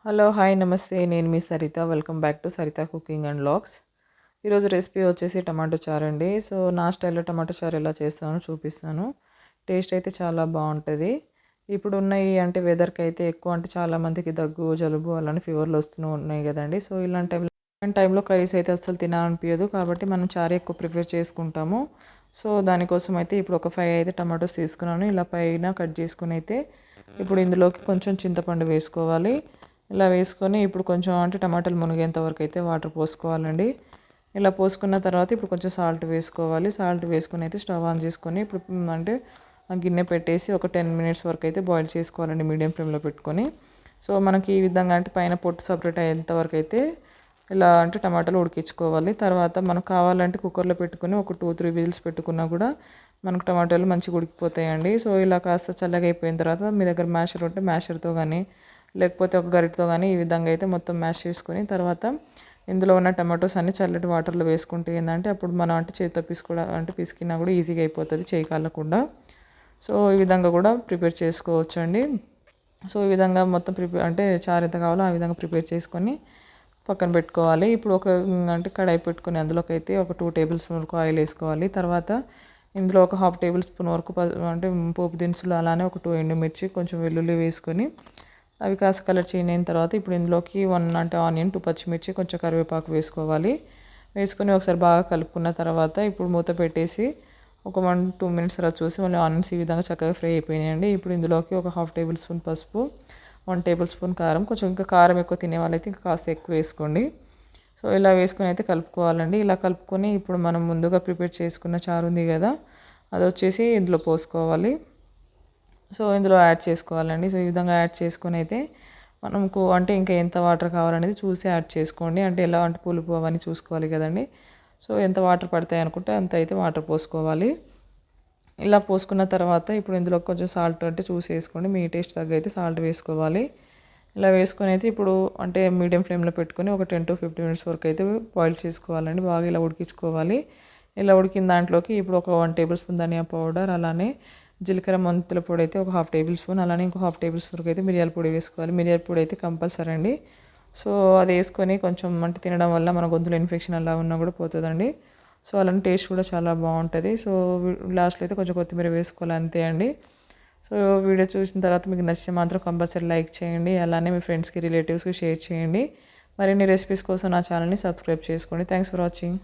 Hello hi నమస్తే నేను మీ Saritha welcome back to Saritha cooking and vlogs. ఈరోజు రెసిపీ వచ్చేసి టమాటో చారు అండి. సో నా స్టైల్లో టమాటో చారు ఎలా చేస్తానో చూపిస్తాను. టేస్ట్ అయితే చాలా బాగుంటుంది. ఇప్పుడు ఉన్న ఈ అంటే వెదర్కి అయితే ఎక్కువ అంటే చాలామందికి దగ్గు జలుబు అలాంటి ఫీవర్లు వస్తూ ఉన్నాయి కదండి. సో ఇలాంటి టైంలో కర్రీస్ అయితే అస్సలు తినాలనిపించదు, కాబట్టి మనం చారు ఎక్కువ ప్రిపేర్ చేసుకుంటాము. సో దానికోసం అయితే ఇప్పుడు ఒక 5 అయితే టమాటోస్ తీసుకున్నాను. ఇలా పైన కట్ చేసుకుని అయితే ఇప్పుడు ఇందులోకి కొంచెం చింతపండు వేసుకోవాలి. ఇలా వేసుకొని ఇప్పుడు కొంచెం అంటే టమాటాలు మునిగేంత వరకు అయితే వాటర్ పోసుకోవాలండి. ఇలా పోసుకున్న తర్వాత ఇప్పుడు కొంచెం సాల్ట్ వేసుకోవాలి. సాల్ట్ వేసుకొని అయితే స్టవ్ ఆన్ చేసుకొని ఇప్పుడు అంటే ఆ గిన్నె పెట్టేసి ఒక 10 మినిట్స్ వరకు అయితే బాయిల్ చేసుకోవాలండి మీడియం ఫ్లేమ్లో పెట్టుకొని. సో మనకి ఈ విధంగా అంటే పైన పొట్టు సపరేట్ అయ్యేంత వరకు అయితే ఇలా అంటే టమాటాలు ఉడికించుకోవాలి. తర్వాత మనకు కావాలంటే కుక్కర్లో పెట్టుకొని ఒక 2-3 విజిల్స్ పెట్టుకున్నా కూడా మనకు టమాటాలు మంచిగా ఉడికిపోతాయండి. సో ఇలా కాస్త చల్లగా అయిపోయిన తర్వాత మీ దగ్గర మ్యాషర్ ఉంటే మ్యాషర్తో కానీ లేకపోతే ఒక గరిటతో కానీ ఈ విధంగా అయితే మొత్తం మ్యాష్ చేసుకొని తర్వాత ఇందులో ఉన్న టమాటోస్ అన్ని చల్లటి వాటర్లో వేసుకుంటే ఏంటంటే అప్పుడు మనం అంటే చేతితో పిసికినా కూడా ఈజీగా అయిపోతుంది చేయి కాలకుండా. సో ఈ విధంగా కూడా ప్రిపేర్ చేసుకోవచ్చు అండి. సో ఈ విధంగా మొత్తం అంటే చారు ఎంత కావాలో ఆ విధంగా ప్రిపేర్ చేసుకొని పక్కన పెట్టుకోవాలి. ఇప్పుడు ఒక అంటే కడాయి పెట్టుకొని అందులోకి అయితే ఒక 2 టేబుల్ స్పూన్ వరకు ఆయిల్ వేసుకోవాలి. తర్వాత ఇందులో ఒక 1/2 టేబుల్ స్పూన్ వరకు అంటే పోపు దినుసులు, అలానే ఒక 2 ఎండుమిర్చి, కొంచెం వెల్లుల్లి వేసుకొని అవి కాస్త కలర్ చేంజ్ అయిన తర్వాత ఇప్పుడు ఇందులోకి 1 అంటే ఆనియన్, 2 పచ్చిమిర్చి, కొంచెం కరివేపాకు వేసుకోవాలి. వేసుకొని ఒకసారి బాగా కలుపుకున్న తర్వాత ఇప్పుడు మూత పెట్టేసి ఒక 1-2 మినిట్స్ అలా చూసి మళ్ళీ ఆనియన్స్ ఈ విధంగా చక్కగా ఫ్రై అయిపోయినాయండి. ఇప్పుడు ఇందులోకి ఒక 1/2 టేబుల్ స్పూన్ పసుపు, 1 టేబుల్ స్పూన్ కారం, కొంచెం ఇంకా కారం ఎక్కువ తినే వాళ్ళైతే ఇంకా కాస్త ఎక్కువ వేసుకోండి. సో ఇలా వేసుకొని అయితే కలుపుకోవాలండి. ఇలా కలుపుకొని ఇప్పుడు మనం ముందుగా ప్రిపేర్ చేసుకున్న చారు ఉంది కదా, అది వచ్చేసి ఇందులో పోసుకోవాలి. సో ఇందులో యాడ్ చేసుకోవాలండి. సో ఈ విధంగా యాడ్ చేసుకొని అయితే మనకు అంటే ఇంకా ఎంత వాటర్ కావాలనేది చూసి యాడ్ చేసుకోండి. అంటే ఎలా అంటే పులుపు అవన్నీ చూసుకోవాలి కదండి. సో ఎంత వాటర్ పడతాయి అనుకుంటే అంత అయితే వాటర్ పోసుకోవాలి. ఇలా పోసుకున్న తర్వాత ఇప్పుడు ఇందులో కొంచెం సాల్ట్ అంటే చూసి వేసుకోండి. మీ టేస్ట్ తగ్గ అయితే సాల్ట్ వేసుకోవాలి. ఇలా వేసుకొని అయితే ఇప్పుడు అంటే మీడియం ఫ్లేమ్లో పెట్టుకొని ఒక 10-15 మినిట్స్ వరకు అయితే బాయిల్ చేసుకోవాలండి. బాగా ఇలా ఉడికించుకోవాలి. ఇలా ఉడికిన దాంట్లోకి ఇప్పుడు ఒక 1 టేబుల్ స్పూన్ ధనియా పౌడర్, అలానే జీలకర్ర మెంతుల పొడి అయితే ఒక 1/2 టేబుల్ స్పూన్, అలానే ఇంకో 1/2 టేబుల్ స్పూన్ అయితే మిరియాల పొడి వేసుకోవాలి. మిరియాల పొడి అయితే కంపల్సరీ అండి. సో అది వేసుకొని కొంచెం అంటే తినడం వల్ల మన గొంతులో ఇన్ఫెక్షన్ అలా ఉన్నా కూడా పోతుందండి. సో అలానే టేస్ట్ కూడా చాలా బాగుంటుంది. సో లాస్ట్లో అయితే కొంచెం కొత్తిమీర వేసుకోవాలి, అంతే అండి. సో వీడియో చూసిన తర్వాత మీకు నచ్చితే మాత్రం కంపల్సరీ లైక్ చేయండి. అలానే మీ ఫ్రెండ్స్కి రిలేటివ్స్కి షేర్ చేయండి. మరిన్ని రెసిపీస్ కోసం నా ఛానల్ని సబ్స్క్రైబ్ చేసుకోండి. Thanks for watching.